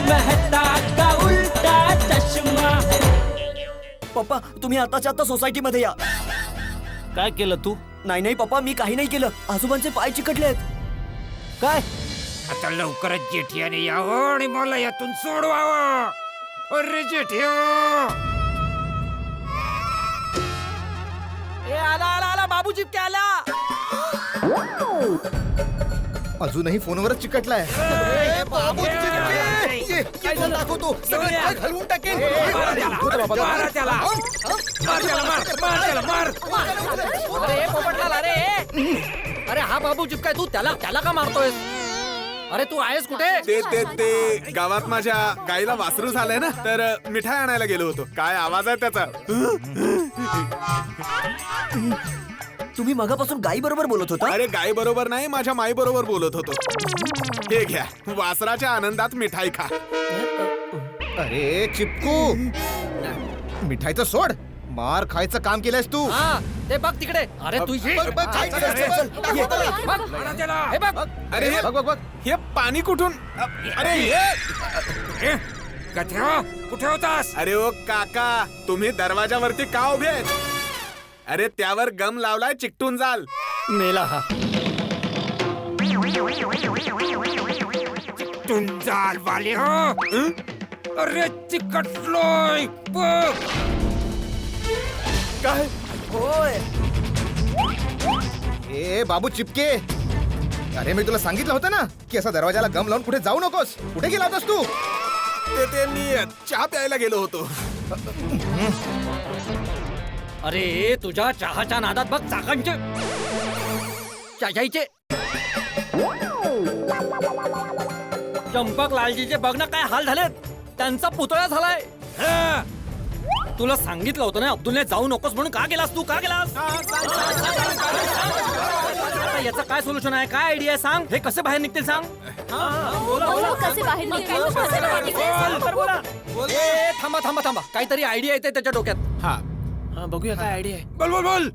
मेहता का उल्टा चष्मा. पप्पा तुम्ही आताच्या आता सोसायटीमध्ये या. काय केलं तू? नाही नाही पप्पा मी काही नाही केलं. आजोबांचे पाय चिकटलेत. काय? आता लवकरच जेठियाने यावं आणि मला यातून सोडवावं. अरे जेठिया, आला आला आला बाबू चिपके आला. अजूनही फोनवरच चिकटलाय. दाखवतो घालवून टाकेन. मारा त्याला. मार. अरे पोपटलाल, अरे हा बाबू चिपकाय, तू त्याला का मारतोय? अरे तू आहेस कुठे? ते गावात माझ्या गाईला वासरू झालंय ना, तर मिठाई आणायला गेलो होतो. काय आवाज आहे त्याचा? तुम्ही मगापासून गाई बरोबर बोलत होता? अरे गाई बरोबर नाही, माझ्या माई बरोबर बोलत होतो. हे घ्या, वासराच्या आनंदात मिठाई खा. अरे चिपकू, मिठाईचं सोड. मार खायचं काम केलंयस तू. हा ते बघ तिकडे. अरे तू काय करायचं? मारा त्याला. हे बघ. अरे हे बघ हे पाणी कुठून? अरे हे गठ्या, कुठे होतास? अरे ओ काका, तुम्ही दरवाजावरती का उभे आहेत? अरे त्यावर गम लावलाय, चिकटून जाल. मेला हा. तुंजाल वाले हो. अरे चिकटलोय बघ. काय? होय. ए बाबू चिपके, अरे मी तुला सांगितलं होतं ना की असा दरवाजाला गम लावून कुठे जाऊ नकोस. कुठे गेला होतास तू? ते मी चहा प्यायला गेलो होतो. अरे तुझ्या चहाच्या नादात बघ चाकांचे चाचाईचे चंपक लालजीचे बघ ना काय हाल झालेत. त्यांचा पुतळा झालाय. तुला सांगितलं होतं ना अब्दुलने जाऊ नकोस म्हणून. का गेलास तू? का गेलास? आता याचं काय सोल्युशन आहे? काय आयडिया आहे सांग. हे कसे बाहेर निघतील सांग. कसे बाहेर निघतील? ए, थांबा काहीतरी आयडिया येते त्याच्या डोक्यात. हा बघूया काय आयडिया आहे. बोल.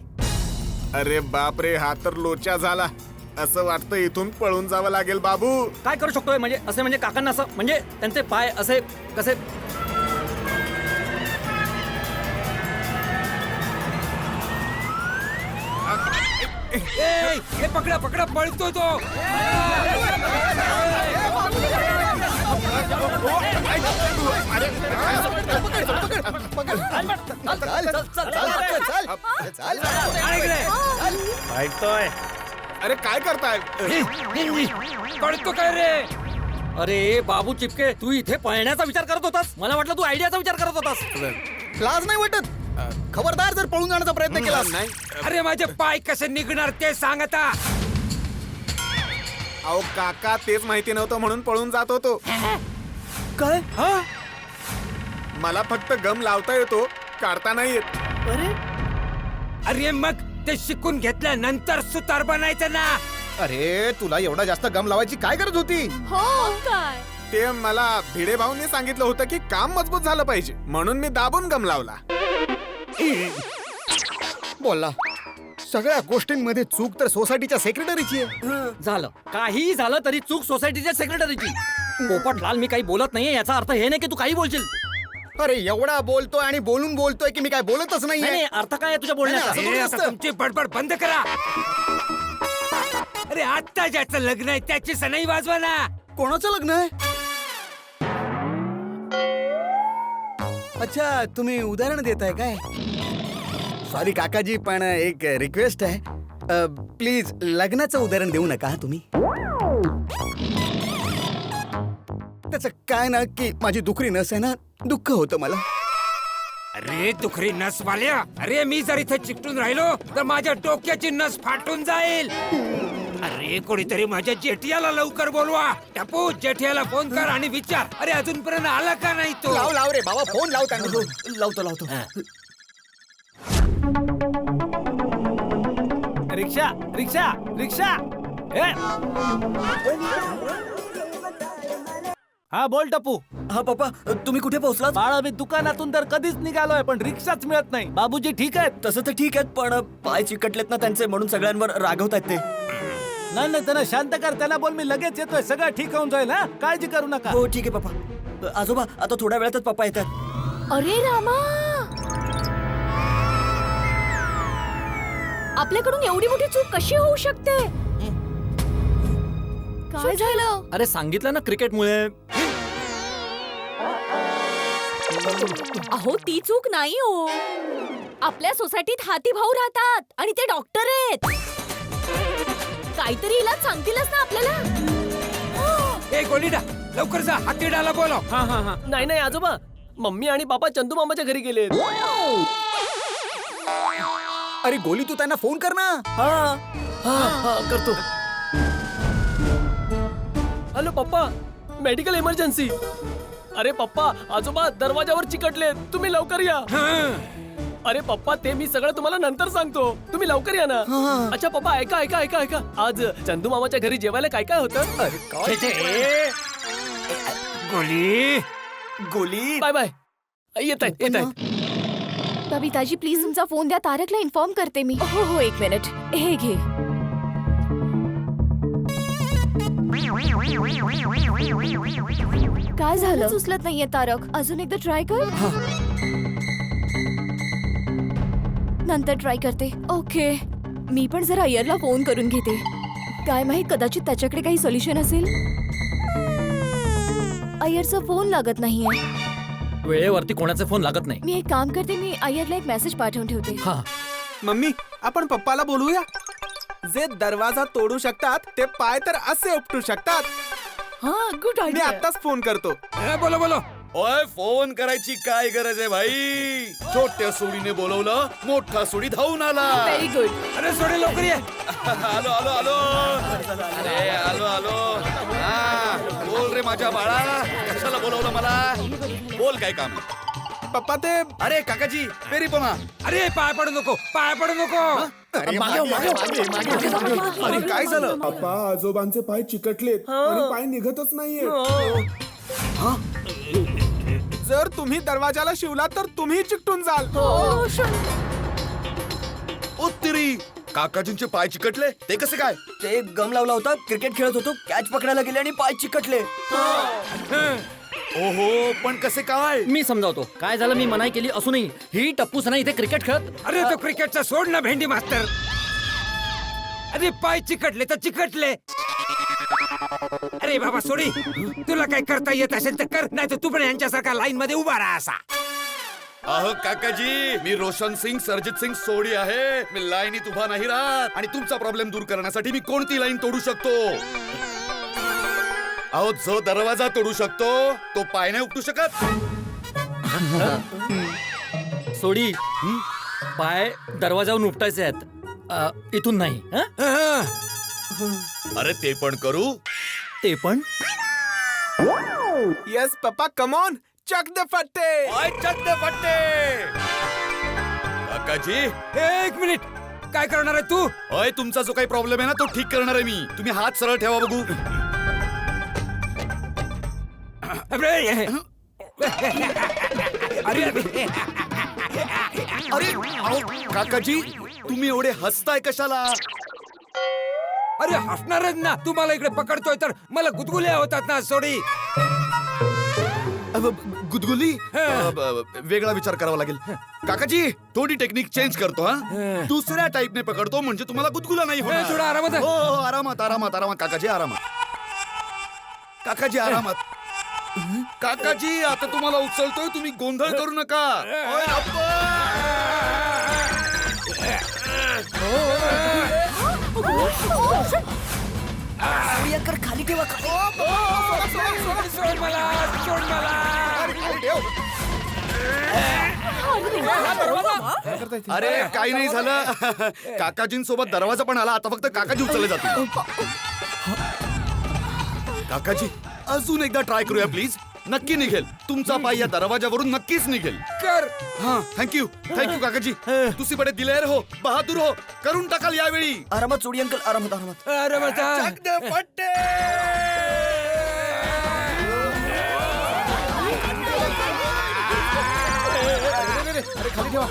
अरे बापरे, हा तर लोचा झाला. असं वाटतं इथून पळून जावं लागेल बाबू. काय करू शकतोय? म्हणजे काकांना असं म्हणजे त्यांचे पाय असे कसे? हे पकडा पळतो तो. ऐकतोय. अरे काय करताय? पळतो काय रे? अरे बाबू चिपके, तू इथे पळण्याचा विचार करत होतास? मला वाटलं तू आयडियाचा विचार करत होतास. लाज नाही वाटत? खबरदार जर पळून जाण्याचा प्रयत्न केलास. नाही. अरे माझे पाय कसे निघणार ते सांग आता. अहो काका, तेच माहिती नव्हतं म्हणून पळून जात होतो. काय? मला फक्त गम लावता येतो, काढता नाही येत. अरे मग ते शिकून घेतल्यानंतर सुतार बनायचं ना. अरे तुला एवढा जास्त गम लावायची काय गरज होती? हो काय? ते मला भिडे भाऊने सांगितलं होतं की काम मजबूत झालं पाहिजे, म्हणून मी दाबून गम लावला. बोलला. सगळ्या गोष्टींमध्ये चूक तर सोसायटीच्या सेक्रेटरीची आहे. झालं काहीही झालं तरी चूक सोसायटीच्या सेक्रेटरीची. पोपटलाल, मी काही बोलत नाहीये याचा अर्थ हे नाही की तू काही बोलशील. अरे एवढा बोलतोय आणि बोलतोय की मी काय बोलतच नाही नाहीये. अर्थ काय आहे तुझ्या बोलण्याचा? नाही, ए, आता तुमची बडबड बंद करा. अरे आता ज्याचं लग्न आहे त्याची सनई वाजवा ना. कोणाचं लग्न आहे? अच्छा, तुम्ही उदाहरण देताय काय? सॉरी काकाजी, पण एक रिक्वेस्ट आहे. प्लीज लग्नाचं उदाहरण देऊ नका तुम्ही. त्याचं काय ना की माझी दुखरी नस आहे ना, दुःख होतं मला. अरे दुखरी नस वाल्या, अरे मी जर इथे चिकटून राहिलो तर माझ्या डोक्याची नस फाटून जाईल. अरे कोणीतरी माझ्या जेठियाला लवकर बोलवा. टपू, जेठियाला फोन कर आणि विचार. अरे अजूनपर्यंत आला का नाही तो? लाव रे बाबा, फोन लाव त्यांना. लावतो. रिक्षा. हा बोल टप्पू. हा पप्पा, तुम्ही कुठे पोहोचलात? बाळा, मी दुकानातून तर कधीच निघालोय पण रिक्षाच मिळत नाही. बाबूजी ठीक आहेत? तसं तर ठीक आहेत, पण पाय चिकटलेत ना त्यांचे, म्हणून सगळ्यांवर रागवतायत ते. नाही त्यांना शांत कर. त्यांना बोल मी लगेच येतोय. सगळं ठीक होऊन जाईल. हा, काळजी करू नका. हो ठीक आहे पप्पा. आजोबा आता थोड्या वेळातच पप्पा येतात. अरे रामा, आपल्याकडून एवढी मोठी चूक कशी होऊ शकते? काय झालं? अरे सांगितलं ना क्रिकेटमुळे. अहो ती चूक नाही हो. आपल्या सोसायटीत हाती भाऊ राहतात आणि ते डॉक्टर आहेत. काहीतरी इलाज सांगतीलच ना आपल्याला. ए गोलीडा, लवकर जा, हातीडाला बोलव. हा. नाही नाही आजोबा, मम्मी आणि पापा चंदू मामाच्या घरी गेलेत. अरे गोली, तू त्यांना फोन कर ना. हा करतो. हॅलो पप्पा, मेडिकल इमर्जन्सी. अरे पप्पा, आजोबा दरवाजावर चिकटलेत, तुम्ही लवकर या. अरे पप्पा, ते मी सगळं तुम्हाला नंतर सांगतो, तुम्ही लवकर या ना. अच्छा पप्पा, ऐका. आज चंदू मामाच्या घरी जेवायला काय काय होतं? गोली, गोली बाय बाय. येत आहेत. बबिताजी प्लीज तुमचा फोन द्या, तारकला इन्फॉर्म करते मी. हो 1 मिनिट, हे घे. काय झालं? उचलत नाहीये तारक. अजून एकदा ट्राय कर. नंतर ट्राय करते. ओके, मी पण जरा अय्यरला फोन करून घेते. काय माहित, कदाचित त्याच्याकडे काही सोल्युशन असेल. अय्यरचा फोन लागत नाहीये. वेळेवरती कोणाचे फोन लागत नाही. मी एक काम करते, मी अय्यरला एक मेसेज पाठवून ठेवते. हा. मम्मी, आपण पप्पाला बोलूया. जे दरवाजा तोडू शकतात ते पाय तर असे उपटू शकतात. हा, गुड मी आयडिया. आताच फोन करतो. बोलो. ओय, फोन करायची काय गरज आहे भाई? छोट्या सोडीने बोलवलं, मोठा सोडी धावून आला. Very good. अरे सोडे, लवकर ये. आलो. अरे आलो. हा, बोल रे माझ्या बाळा, कशाला बोलवलं मला? बोल, काय काम? पप्पा ते अरे काकाजी, पेरी पमा. अरे पाय पडू नको. अरे काय झालं? पप्पा, आजोबांचे पाय चिकटलेत आणि पाय निघतच नाहीये. जर तुम्ही दरवाजाला शिवला तर तुम्ही चिकटून जाल. ओ तिरी, काकाजींचे पाय चिकटले ते कसे काय? ते गम लावला होता, क्रिकेट खेळत होतो, कॅच पकडायला गेले आणि पाय चिकटले. ओहो, पण कसे काय? मी समजावतो. काय झालं, मी मनाई केली असूनही ही टप्पू सना इथे क्रिकेट खेळत. अरे तो क्रिकेटचा सोड ना, भेंडी मास्तर. अरे पाय चिकटले तर चिकटले. अरे बाबा सोडी, तुला काय करता येत असेल तर कर, नाही तर तू पण यांच्यासारखा लाईन मध्ये उभा राहा असा. अहो काकाजी, मी रोशन सिंग सरजित सिंग सोडी आहे. मी लाईनीत उभा नाही राहत आणि तुमचा प्रॉब्लेम दूर करण्यासाठी मी कोणती लाईन तोडू शकतो. अहो, जो दरवाजा तोडू शकतो तो पाय नाही उपटू शकत. सोडी, पाय दरवाजावरून उपटायचे आहेत, इथून नाही. अरे ते पण करू. ते पण yes papa, come on, Chak दे फट्टे. पाय चक दे फट्टे. काकाजी, एक मिनिट, काय करणार आहे तू? होय, तुमचा जो काही प्रॉब्लेम आहे ना तो ठीक करणार आहे मी. तुम्ही हात सरळ ठेवा बघू. अरे अहो, काकाजी, तुम्ही एवढे हसताय कशाला? अरे हसणारच ना, तू मला इकडे पकडतोय तर मला गुदगुल्या होतात ना सोडी. गुदगुली? वेगळा विचार करावा लागेल. काकाजी, थोडी टेक्निक चेंज करतो. हा, दुसऱ्या टाईपने पकडतो म्हणजे तुम्हाला गुदगुला नाही होणार. थोडा आरामात. हो, आरामात काकाजी, आरामात. काकाजी, आरामात. काकाजी, आता तुम्हाला उचलतोय, तुम्ही गोंधळ करू नका. ओय, अप्पा! खाली ठेवा. सोड मला. अरे काही नाही झालं. काकाजींसोबत दरवाजा पण आला, आता फक्त काकाजी उचलले जातील. काकाजी, अजून एकदा ट्राय करूया प्लीज. नक्की निघेल तुमचा पाय या दरवाजावरून, नक्कीच निघेल. कर. हाँ, थँक्यू काकाजी. तुसी बडे दिलेर हो, बहादूर हो. करून टाकाल यावेळी. आरामात सोडी अंकल, आरामात. खाली ठेवा.